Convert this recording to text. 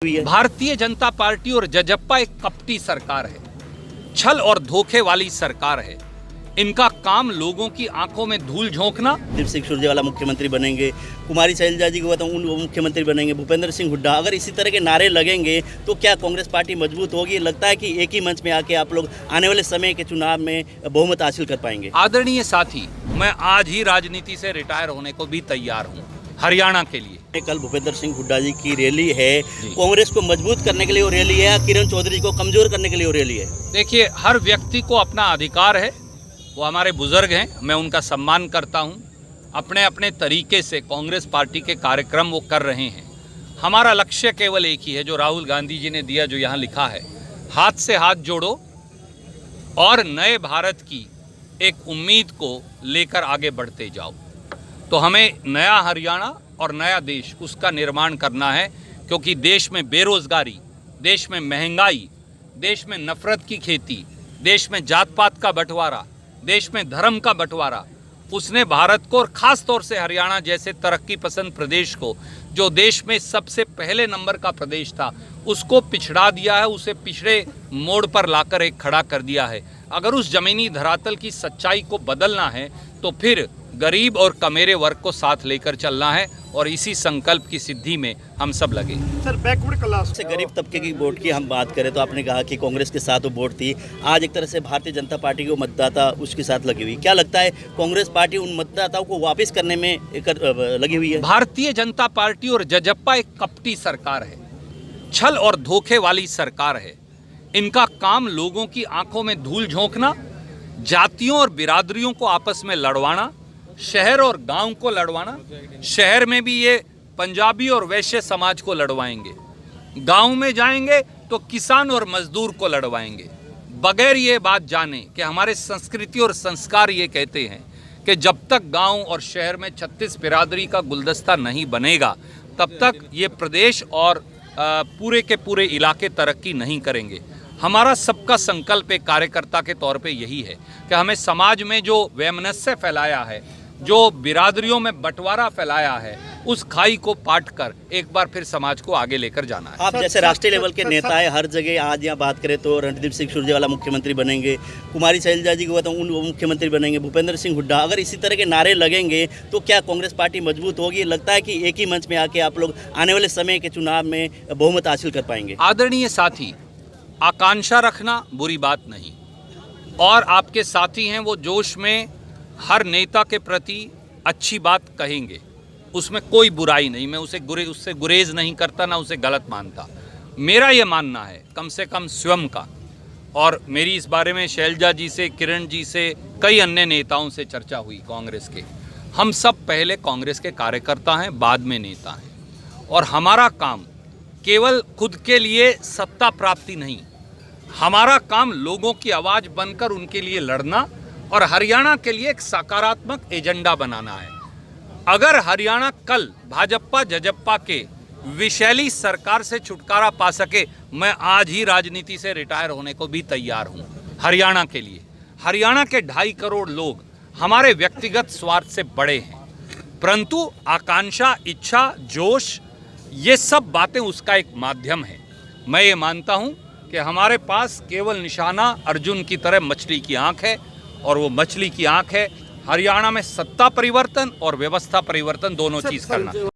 Bharatiya Janata party और जजप्पा एक कपटी सरकार है, छल और धोखे वाली सरकार है। इनका काम लोगों की आंखों में धूल झोंकना। दीप सिंह सुरजेवाला मुख्यमंत्री बनेंगे, कुमारी शैलजा जी को बताऊं वो मुख्यमंत्री बनेंगे, भूपेंद्र सिंह हुड्डा, अगर इसी तरह के नारे लगेंगे तो क्या कांग्रेस पार्टी मजबूत होगी? लगता है कि एक ही मंच में आके आप लोग आने वाले समय के चुनाव में बहुमत हासिल कर पाएंगे? आदरणीय साथी, मैं आज ही राजनीति से रिटायर होने को भी तैयार हूँ, हरियाणा के लिए। कल भूपेंद्र सिंह हुड्डा जी की रैली है, कांग्रेस को मजबूत करने के लिए वो रैली है या किरण चौधरी को कमजोर करने के लिए वो रैली है? देखिए, हर व्यक्ति को अपना अधिकार है, वो हमारे बुजुर्ग हैं, मैं उनका सम्मान करता हूं। अपने अपने तरीके से कांग्रेस पार्टी के कार्यक्रम वो कर रहे हैं। हमारा लक्ष्य केवल एक ही है, जो राहुल गांधी जी ने दिया, जो यहाँ लिखा है, हाथ से हाथ जोड़ो और नए भारत की एक उम्मीद को लेकर आगे बढ़ते जाओ। तो हमें नया हरियाणा और नया देश, उसका निर्माण करना है, क्योंकि देश में बेरोजगारी, देश में महंगाई, देश में नफरत की खेती, देश में जात पात का बंटवारा, देश में धर्म का बंटवारा, उसने भारत को और ख़ास तौर से हरियाणा जैसे तरक्की पसंद प्रदेश को, जो देश में सबसे पहले नंबर का प्रदेश था, उसको पिछड़ा दिया है, उसे पिछड़े मोड़ पर लाकर एक खड़ा कर दिया है। अगर उस जमीनी धरातल की सच्चाई को बदलना है तो फिर गरीब और कमेरे वर्ग को साथ लेकर चलना है, और इसी संकल्प की सिद्धि में हम सब लगे। सर, बैकवर्ड क्लास से गरीब तबके की वोट की हम बात करें तो आपने कहा कि कांग्रेस के साथ वो वोट थी, आज एक तरह से भारतीय जनता पार्टी को मतदाता उसके साथ लगी हुई। क्या लगता है कांग्रेस पार्टी उन मतदाताओं को वापस करने में लगी हुई है? भारतीय जनता पार्टी और जजप्पा एक कपटी सरकार है, छल और धोखे वाली सरकार है। इनका काम लोगों की आंखों में धूल झोंकना, जातियों और बिरादरियों को आपस में लड़वाना, शहर और गांव को लड़वाना। शहर में भी ये पंजाबी और वैश्य समाज को लड़वाएंगे, गांव में जाएंगे तो किसान और मजदूर को लड़वाएंगे, बगैर ये बात जाने कि हमारे संस्कृति और संस्कार ये कहते हैं कि जब तक गांव और शहर में 36 बिरादरी का गुलदस्ता नहीं बनेगा, तब तक ये प्रदेश और पूरे के पूरे इलाके तरक्की नहीं करेंगे। हमारा सबका संकल्प एक कार्यकर्ता के तौर पे यही है कि हमें समाज में जो वैमनस्य फैलाया है, जो बिरादरियों में बंटवारा फैलाया है, उस खाई को पाट कर एक बार फिर समाज को आगे लेकर जाना है। आप जैसे राष्ट्रीय लेवल के नेता है, हर जगह आज यहाँ बात करें तो रणदीप सिंह सुरजेवाला मुख्यमंत्री बनेंगे, कुमारी शैलजा जी को बताऊं वो मुख्यमंत्री बनेंगे, भूपेंद्र सिंह हुड्डा, अगर इसी तरह के नारे लगेंगे तो क्या कांग्रेस पार्टी मजबूत होगी? लगता है कि एक ही मंच में आके आप लोग आने वाले समय के चुनाव में बहुमत हासिल कर पाएंगे? आदरणीय साथी, आकांक्षा रखना बुरी बात नहीं, और आपके साथी हैं वो जोश में हर नेता के प्रति अच्छी बात कहेंगे, उसमें कोई बुराई नहीं। मैं उससे गुरेज नहीं करता, ना उसे गलत मानता। मेरा ये मानना है, कम से कम स्वयं का, और मेरी इस बारे में शैलजा जी से, किरण जी से, कई अन्य नेताओं से चर्चा हुई कांग्रेस के। हम सब पहले कांग्रेस के कार्यकर्ता हैं, बाद में नेता हैं, और हमारा काम केवल खुद के लिए सत्ता प्राप्ति नहीं, हमारा काम लोगों की आवाज़ बनकर उनके लिए लड़ना और हरियाणा के लिए एक सकारात्मक एजेंडा बनाना है। अगर हरियाणा कल भाजपा जजप्पा के विषैली सरकार से छुटकारा पा सके, मैं आज ही राजनीति से रिटायर होने को भी तैयार हूँ, हरियाणा के लिए। हरियाणा के 2.5 करोड़ लोग हमारे व्यक्तिगत स्वार्थ से बड़े हैं, परंतु आकांक्षा, इच्छा, जोश, ये सब बातें उसका एक माध्यम है। मैं ये मानता हूँ कि हमारे पास केवल निशाना अर्जुन की तरह मछली की आँख है, और वो मछली की आँख है हरियाणा में सत्ता परिवर्तन और व्यवस्था परिवर्तन, दोनों चीज़ करना।